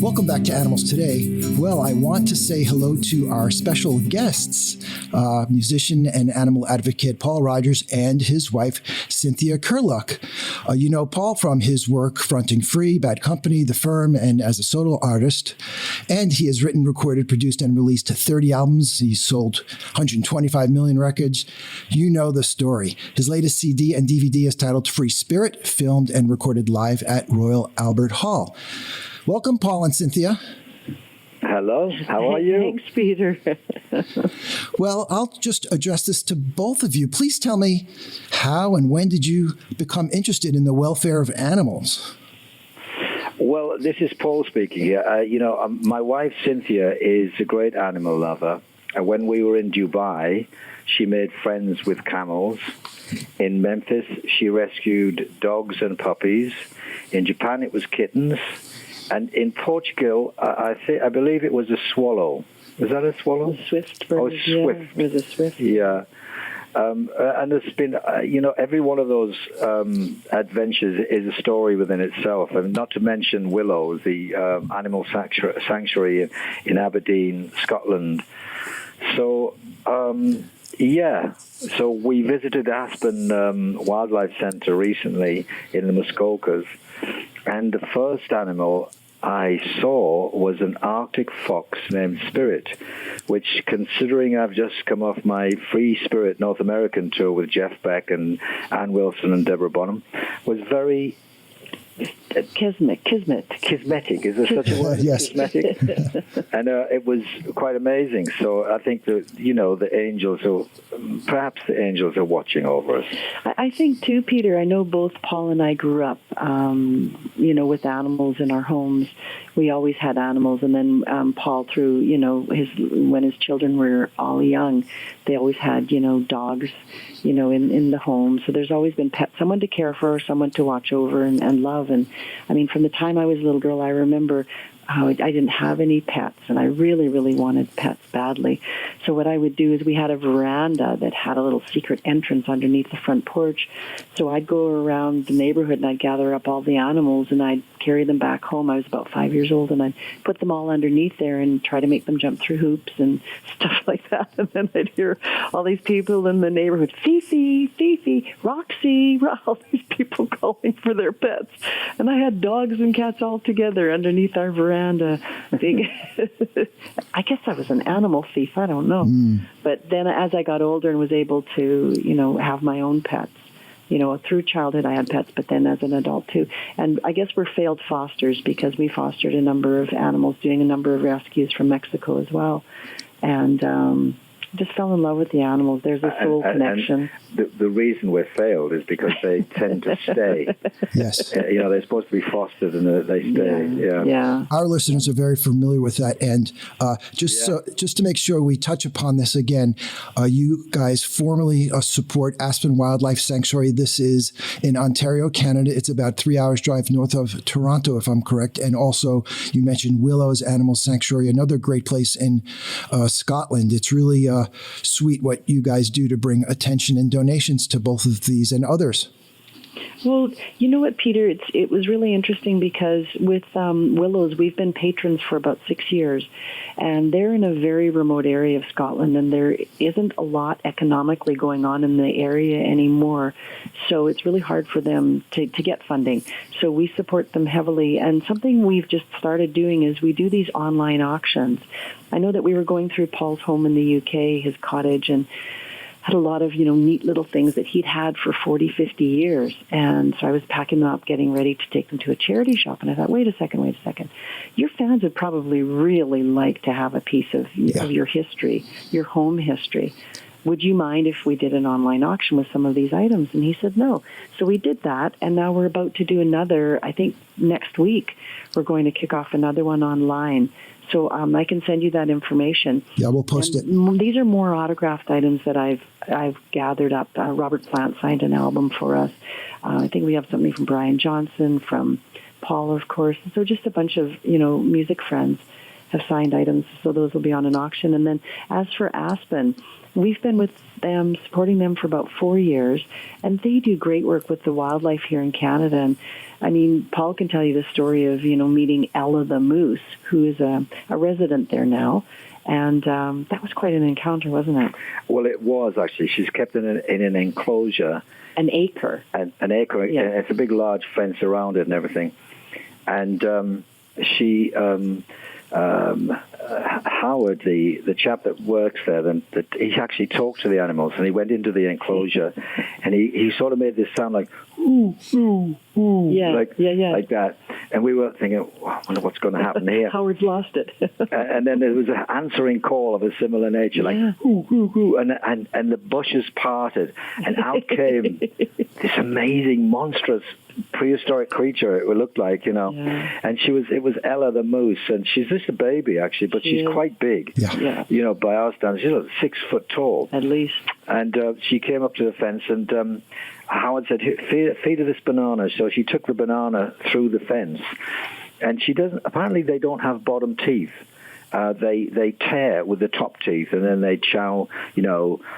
Welcome back to Animals Today. Well, I want to say hello to our special guests, musician and animal advocate Paul Rodgers and his wife, Cynthia Kerluck. You know Paul from his work fronting Free, Bad Company, The Firm, and as a solo artist. And he has written, recorded, produced, and released 30 albums. He's sold 125 million records. You know the story. His latest CD and DVD is titled Free Spirit, filmed and recorded live at Royal Albert Hall. Welcome, Paul and Cynthia. Hello, how are you? Thanks, Peter. Well, I'll just address this to both of you. Please tell me, how and when did you become interested in the welfare of animals? Well, this is Paul speaking here. My wife, Cynthia, is a great animal lover. When we were in Dubai, she made friends with camels. In Memphis, she rescued dogs and puppies. In Japan, it was kittens. And in Portugal, I believe it was a swallow. Was that a swallow? A swift bird. Oh, swift. Yeah, it was a swift. Yeah. And there's been, every one of those adventures is a story within itself. And not to mention Willow, the animal sanctuary in Aberdeen, Scotland. So, So we visited Aspen Wildlife Centre recently in the Muskokas. And the first animal I saw was an Arctic fox named Spirit, which, considering I've just come off my Free Spirit North American tour with Jeff Beck and Ann Wilson and Deborah Bonham, was very Kismetic. Is there such a word? Yes. Kismetic. And it was quite amazing. So I think that, perhaps the angels are watching over us. I think, too, Peter, I know both Paul and I grew up, with animals in our homes. We always had animals. And then Paul, through, when his children were all young, they always had, dogs, in the home. So there's always been someone to care for, someone to watch over and love. And I mean, from the time I was a little girl, I remember how I didn't have any pets, and I really, really wanted pets badly. So what I would do is we had a veranda that had a little secret entrance underneath the front porch. So I'd go around the neighborhood and I'd gather up all the animals and I'd carry them back home. I was about 5 years old, and I'd put them all underneath there and try to make them jump through hoops and stuff like that. And then I'd hear all these people in the neighborhood, Fifi, Roxy, all these people calling for their pets. And I had dogs and cats all together underneath our veranda. I guess I was an animal thief. I don't know. But then as I got older and was able to, have my own pets, through childhood I had pets, but then as an adult too. And I guess we're failed fosters because we fostered a number of animals, doing a number of rescues from Mexico as well. And just fell in love with the animals. There's a soul connection. And the reason we're failed is because they tend to stay. Yes. They're supposed to be fostered and they stay. Yeah. Our listeners are very familiar with that. And just to make sure we touch upon this again, you guys formally support Aspen Wildlife Sanctuary. This is in Ontario, Canada. It's about 3 hours drive north of Toronto, if I'm correct. And also, you mentioned Willow's Animal Sanctuary, another great place in Scotland. It's really sweet what you guys do to bring attention and donations to both of these and others. Well, you know what, Peter? It was really interesting because with Willows, we've been patrons for about 6 years, and they're in a very remote area of Scotland, and there isn't a lot economically going on in the area anymore, so it's really hard for them to get funding. So we support them heavily, and something we've just started doing is we do these online auctions. I know that we were going through Paul's home in the UK, his cottage, and had a lot of, neat little things that he'd had for 40, 50 years. And so I was packing them up, getting ready to take them to a charity shop. And I thought, wait a second. Your fans would probably really like to have a piece of your history, your home history. Would you mind if we did an online auction with some of these items? And he said no. So we did that, and now we're about to do another, I think next week, we're going to kick off another one online. So I can send you that information. Yeah, we'll post it. These are more autographed items that I've gathered up. Robert Plant signed an album for us. I think we have something from Brian Johnson, from Paul, of course. So just a bunch of, music friends have signed items. So those will be on an auction. And then as for Aspen, we've been with them, supporting them for about 4 years, and they do great work with the wildlife here in Canada. And I mean, Paul can tell you the story of, meeting Ella the moose, who is a resident there now. And that was quite an encounter, wasn't it? Well, it was, actually. She's kept in an enclosure. An acre. An acre. Yeah. It's a big, large fence around it and everything. And she... Howard, the chap that works there, he actually talked to the animals, and he went into the enclosure, and he sort of made this sound like ooh, ooh, ooh, like that. And we were thinking, I wonder what's going to happen here. Howard's lost it. And then there was an answering call of a similar nature, like ooh, ooh, ooh, and the bushes parted, and out came this amazing, monstrous, prehistoric creature, it looked like, and it was Ella the moose, and she's just a baby, actually, but she's quite big, by our standards. She's like 6 foot tall. At least. And she came up to the fence, and Howard said, feed her this banana. So she took the banana through the fence, and apparently they don't have bottom teeth. They tear with the top teeth, and then they chow,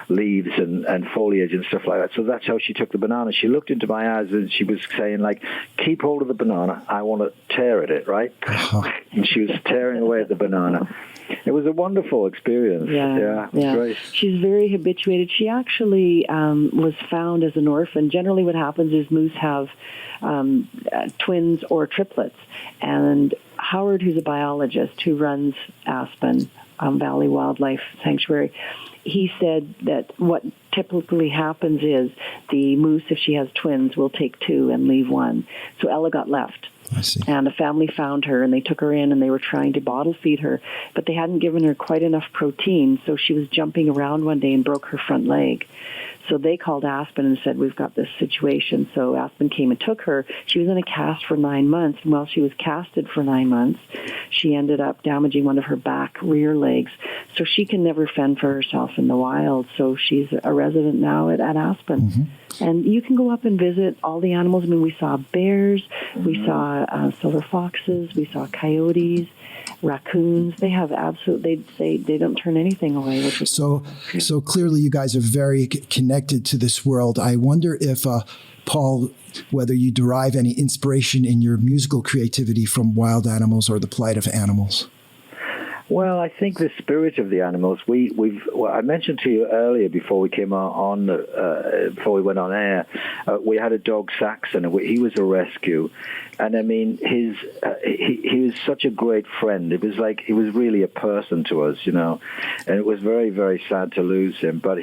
leaves and foliage and stuff like that. So that's how she took the banana. She looked into my eyes, and she was saying, like, keep hold of the banana. I want to tear at it, right? And she was tearing away at the banana. It was a wonderful experience. Yeah. Great. She's very habituated. She actually was found as an orphan. Generally what happens is moose have twins or triplets. And Howard, who's a biologist who runs Aspen Valley Wildlife Sanctuary, he said that what typically happens is the moose, if she has twins, will take 2 and leave 1. So Ella got left. I see. And a family found her, and they took her in, and they were trying to bottle feed her, but they hadn't given her quite enough protein, so she was jumping around one day and broke her front leg. So they called Aspen and said, we've got this situation. So Aspen came and took her. She was in a cast for 9 months, and while she was casted for 9 months, she ended up damaging one of her back rear legs. So she can never fend for herself in the wild. So she's a resident now at Aspen. Mm-hmm. And you can go up and visit all the animals. I mean, we saw bears, we saw silver foxes, we saw coyotes, raccoons. They have they don't turn anything away. Which is so clearly you guys are very connected to this world. I wonder if, Paul, whether you derive any inspiration in your musical creativity from wild animals or the plight of animals. Well, I think the spirit of the animals. I mentioned to you earlier before we came on, before we went on air, we had a dog Saxon. He was a rescue, and I mean, he was such a great friend. It was like he was really a person to us, and it was very, very sad to lose him. But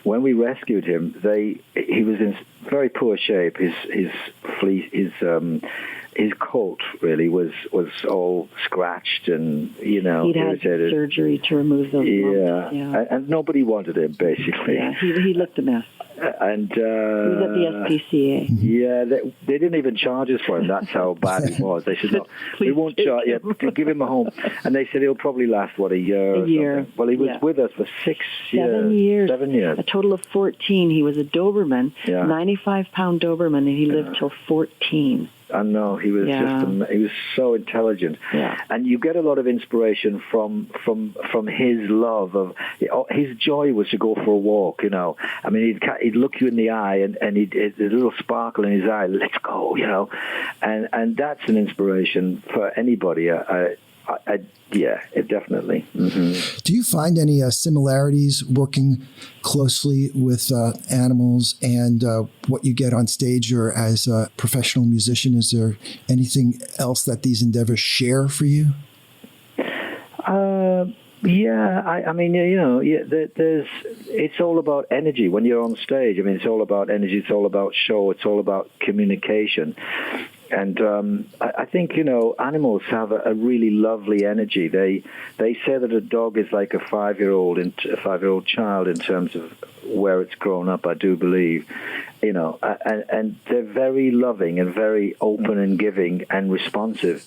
when we rescued him, he was in very poor shape. His coat really was all scratched and he'd irritated. Had surgery to remove those lumps. Yeah, and nobody wanted him basically. Yeah, he looked a mess. And he was at the SPCA. Yeah, they didn't even charge us for him. That's how bad he was. They said, no, we won't charge. Yeah, give him a home. And they said he'll probably last a year. A year. Something. Well, he was with us for 6 years. 7 years. A total of 14. He was a Doberman, 95-pound Doberman, and he lived till 14. I know, he was he was so intelligent. Yeah. And you get a lot of inspiration from his love of, his joy was to go for a walk, I mean, he'd look you in the eye and he'd a little sparkle in his eye, let's go, and that's an inspiration for anybody. Definitely. Mm-hmm. Do you find any similarities working closely with animals and what you get on stage or as a professional musician? Is there anything else that these endeavors share for you? I mean, it's all about energy when you're on stage. I mean, it's all about energy. It's all about show. It's all about communication. And I think, animals have a really lovely energy. They say that a dog is like a 5-year-old child in terms of where it's grown up, I do believe. And they're very loving and very open and giving and responsive.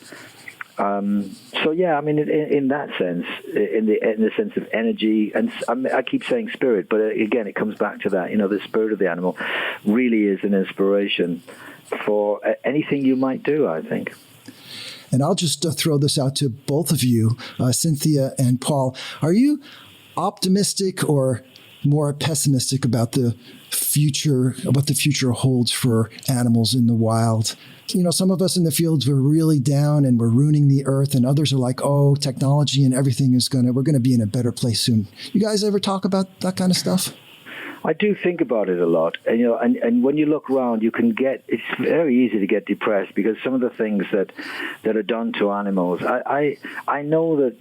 I mean, in that sense, in the sense of energy, and I keep saying spirit, but again, it comes back to that. The spirit of the animal really is an inspiration for anything you might do, I think. And I'll just throw this out to both of you, Cynthia and Paul. Are you optimistic or more pessimistic about the future, what the future holds for animals in the wild. You know, some of us in the fields were really down and we're ruining the earth, and others are like, oh, technology and everything we're going to be in a better place soon. You guys ever talk about that kind of stuff? I do think about it a lot, and and when you look around, it's very easy to get depressed because some of the things that are done to animals. I know that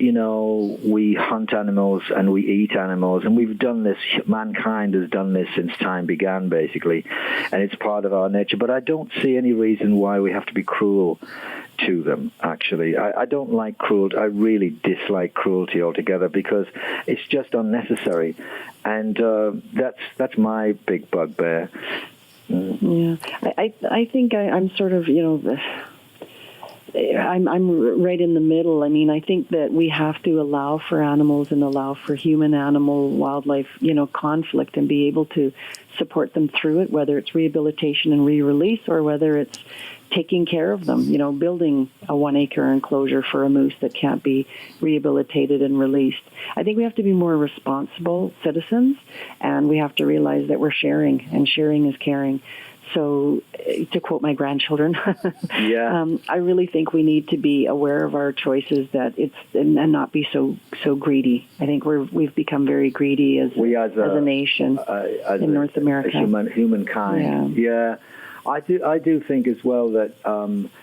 we hunt animals and we eat animals, and we've done this. Mankind has done this since time began, basically, and it's part of our nature. But I don't see any reason why we have to be cruel to them. Actually, I don't like cruelty. I really dislike cruelty altogether because it's just unnecessary, and that's my big bugbear. Yeah, I think I'm sort of I'm right in the middle. I mean, I think that we have to allow for animals and allow for human-animal wildlife conflict and be able to support them through it, whether it's rehabilitation and re-release or whether it's taking care of them, building a 1-acre enclosure for a moose that can't be rehabilitated and released. I think we have to be more responsible citizens, and we have to realize that we're sharing, and sharing is caring. So, to quote my grandchildren, I really think we need to be aware of our choices, and not be so greedy. I think we've become very greedy as a nation in North America. Humankind. Yeah. I do think as well that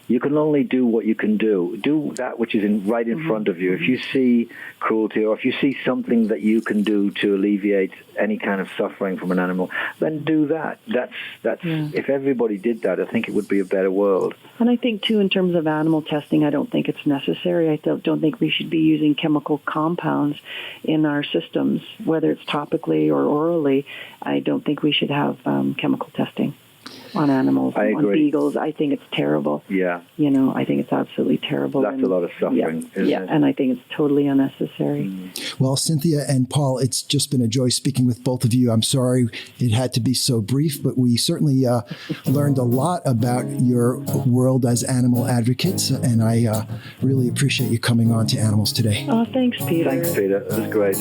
you can only do what you can do. Do that which is right in front of you. If you see cruelty or if you see something that you can do to alleviate any kind of suffering from an animal, then do that. If everybody did that, I think it would be a better world. And I think, too, in terms of animal testing, I don't think it's necessary. I don't think we should be using chemical compounds in our systems, whether it's topically or orally. I don't think we should have chemical testing on animals, on beagles. I think it's terrible. Yeah. I think it's absolutely terrible. That's a lot of suffering, isn't it? And I think it's totally unnecessary. Well, Cynthia and Paul, it's just been a joy speaking with both of you. I'm sorry it had to be so brief, but we certainly learned a lot about your world as animal advocates, and I really appreciate you coming on to Animals Today. Oh, thanks, Peter. Thanks, Peter. That was great.